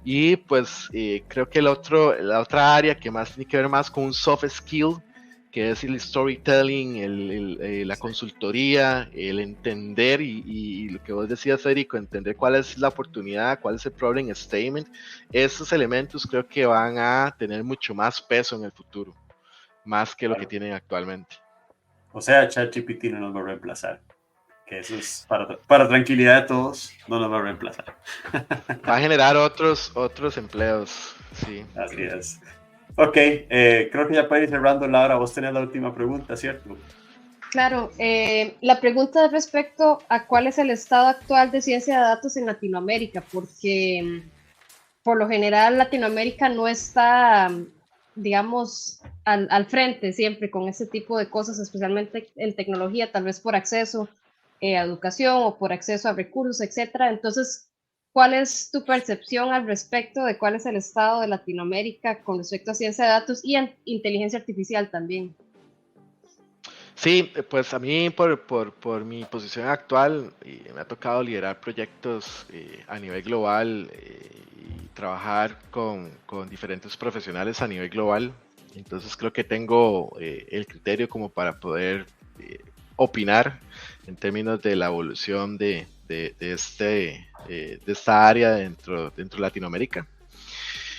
Y pues creo que la otra área que más tiene que ver más con un soft skill, que es el storytelling, la consultoría, el entender y lo que vos decías, Federico, entender cuál es la oportunidad, cuál es el problem statement. Esos elementos creo que van a tener mucho más peso en el futuro, más que lo que tienen actualmente. O sea, ChatGPT no nos va a reemplazar. Que eso es para tranquilidad de todos, no nos va a reemplazar. Va a generar otros empleos, sí. Así es. Ok, creo que ya para ir cerrando, Laura, vos tenés la última pregunta, ¿cierto? Claro, la pregunta es respecto a cuál es el estado actual de ciencia de datos en Latinoamérica, porque por lo general Latinoamérica no está, digamos, al frente siempre con ese tipo de cosas, especialmente en tecnología, tal vez por acceso a educación o por acceso a recursos, etcétera. Entonces, ¿cuál es tu percepción al respecto de cuál es el estado de Latinoamérica con respecto a ciencia de datos y inteligencia artificial también? Sí, pues a mí por mi posición actual me ha tocado liderar proyectos a nivel global y trabajar con diferentes profesionales a nivel global. Entonces creo que tengo el criterio como para poder opinar en términos de la evolución de esta área dentro de Latinoamérica.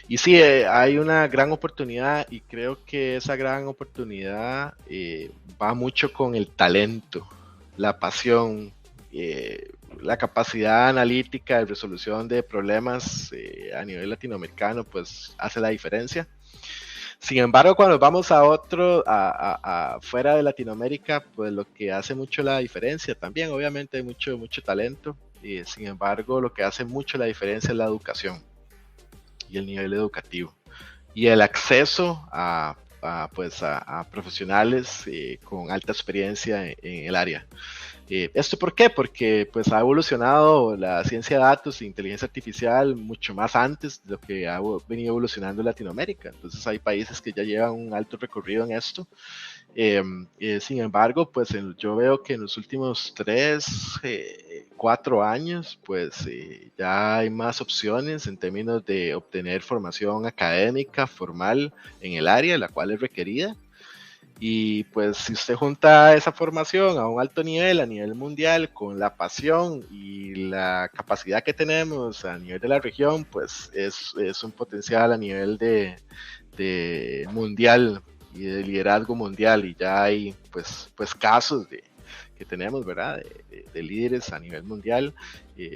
Y sí, hay una gran oportunidad y creo que esa gran oportunidad va mucho con el talento, la pasión, la capacidad analítica de resolución de problemas a nivel latinoamericano, pues hace la diferencia. Sin embargo, cuando vamos a fuera de Latinoamérica, pues lo que hace mucho la diferencia, también obviamente hay mucho talento, y sin embargo lo que hace mucho la diferencia es la educación y el nivel educativo y el acceso a profesionales con alta experiencia en el área. ¿Esto por qué? Porque pues ha evolucionado la ciencia de datos e inteligencia artificial mucho más antes de lo que ha venido evolucionando en Latinoamérica. Entonces hay países que ya llevan un alto recorrido en esto. Sin embargo, pues yo veo que en los últimos 4 años, pues ya hay más opciones en términos de obtener formación académica, formal en el área, la cual es requerida. Y pues si usted junta esa formación a un alto nivel, a nivel mundial, con la pasión y la capacidad que tenemos a nivel de la región, pues es un potencial a nivel de mundial y de liderazgo mundial, y ya hay pues casos que tenemos, ¿verdad? De líderes a nivel mundial.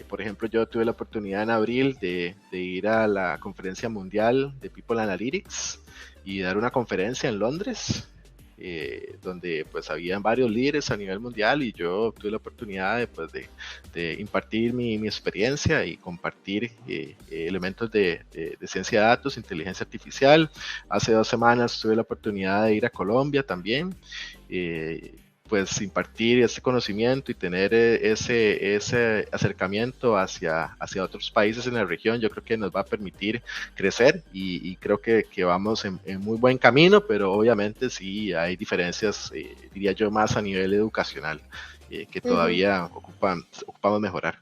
Por ejemplo, yo tuve la oportunidad en abril de ir a la conferencia mundial de People Analytics y dar una conferencia en Londres, donde pues habían varios líderes a nivel mundial, y yo tuve la oportunidad de impartir mi experiencia y compartir elementos de ciencia de datos, inteligencia artificial. Hace 2 semanas tuve la oportunidad de ir a Colombia también, pues impartir ese conocimiento y tener ese acercamiento hacia otros países en la región. Yo creo que nos va a permitir crecer, y creo que vamos en muy buen camino, pero obviamente sí hay diferencias, diría yo, más a nivel educacional, que todavía ocupamos mejorar.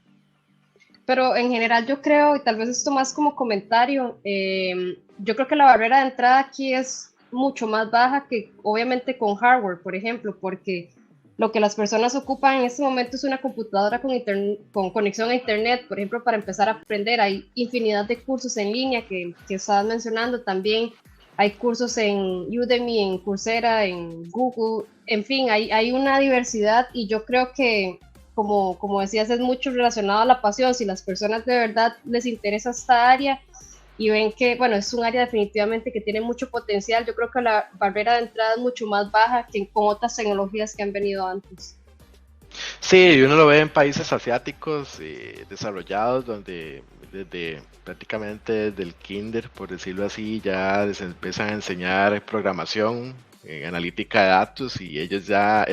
Pero en general yo creo, y tal vez esto más como comentario, yo creo que la barrera de entrada aquí es mucho más baja que obviamente con hardware, por ejemplo, porque lo que las personas ocupan en este momento es una computadora con conexión a internet, por ejemplo, para empezar a aprender. Hay infinidad de cursos en línea que estabas mencionando también. Hay cursos en Udemy, en Coursera, en Google, en fin, hay una diversidad, y yo creo que, como decías, es mucho relacionado a la pasión. Si las personas de verdad les interesa esta área y ven que, bueno, es un área definitivamente que tiene mucho potencial, yo creo que la barrera de entrada es mucho más baja que con otras tecnologías que han venido antes. Sí, uno lo ve en países asiáticos desarrollados, donde prácticamente desde el kinder, por decirlo así, ya les empiezan a enseñar programación, analítica de datos, y ellos ya,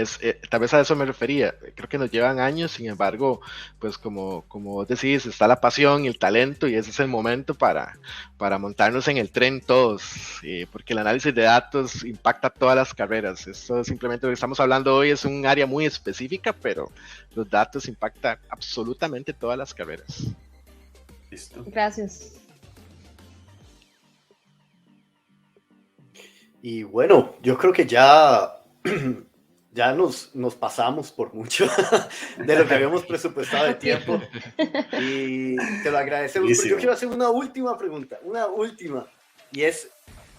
tal vez a eso me refería. Creo que nos llevan años, sin embargo, pues como vos decís, está la pasión y el talento, y ese es el momento para montarnos en el tren todos, porque el análisis de datos impacta todas las carreras. Esto simplemente, lo que estamos hablando hoy es un área muy específica, pero los datos impactan absolutamente todas las carreras. Listo. Gracias. Y bueno, yo creo que ya nos pasamos por mucho de lo que habíamos presupuestado de tiempo, y te lo agradecemos. Pero yo quiero hacer una última pregunta, y es,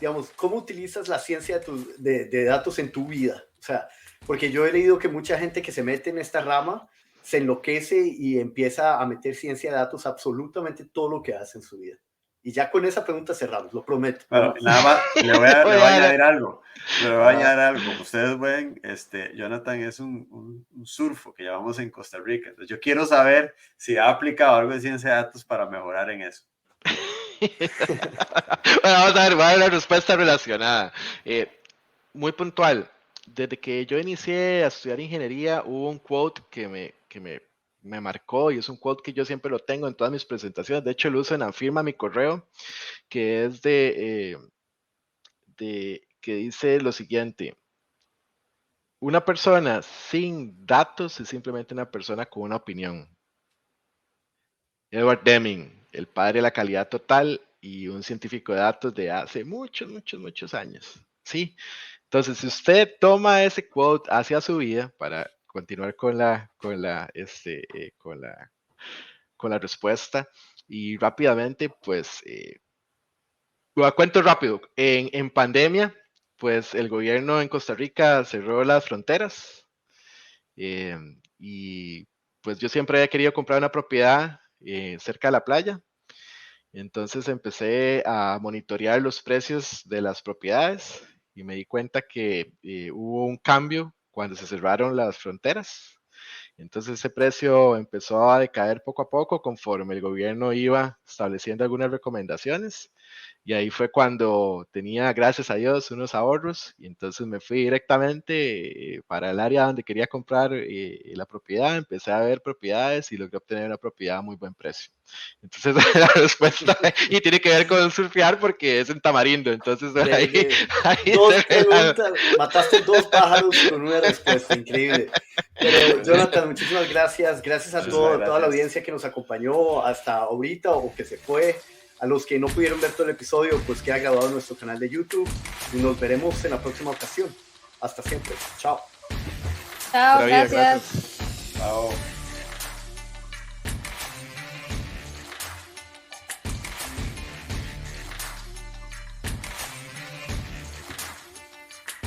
digamos, ¿cómo utilizas la ciencia de datos en tu vida? O sea, porque yo he leído que mucha gente que se mete en esta rama se enloquece y empieza a meter ciencia de datos absolutamente todo lo que hace en su vida. Y ya con esa pregunta cerramos, lo prometo. Bueno, nada más, le voy a añadir algo. Como ustedes ven, Jonathan es un surfo que llevamos en Costa Rica. Entonces, yo quiero saber si ha aplicado algo de ciencia de datos para mejorar en eso. Bueno, vamos a ver, va a haber una respuesta relacionada. Muy puntual. Desde que yo inicié a estudiar ingeniería, hubo un quote que me marcó, y es un quote que yo siempre lo tengo en todas mis presentaciones. De hecho, lo uso en Afirma, mi correo, que es que dice lo siguiente: una persona sin datos es simplemente una persona con una opinión. Edward Deming, el padre de la calidad total y un científico de datos de hace muchos años. Sí. Entonces, si usted toma ese quote hacia su vida, para continuar con la respuesta, y rápidamente, pues, lo cuento rápido. En pandemia, pues, el gobierno en Costa Rica cerró las fronteras, y pues yo siempre había querido comprar una propiedad cerca de la playa. Entonces empecé a monitorear los precios de las propiedades, y me di cuenta que hubo un cambio cuando se cerraron las fronteras. Entonces ese precio empezó a decaer poco a poco conforme el gobierno iba estableciendo algunas recomendaciones, y ahí fue cuando tenía, gracias a Dios, unos ahorros, y entonces me fui directamente para el área donde quería comprar la propiedad. Empecé a ver propiedades y logré obtener una propiedad a muy buen precio. Entonces la respuesta, y tiene que ver con surfear porque es en Tamarindo, entonces ahí dos preguntas, mataste 2 pájaros con una respuesta, increíble. Pero Jonathan, muchísimas gracias a toda la audiencia que nos acompañó hasta ahorita o que se fue. A los que no pudieron ver todo el episodio, pues queda grabado en nuestro canal de YouTube, y nos veremos en la próxima ocasión. Hasta siempre. Chao. Chao, Pura vida, gracias. Chao.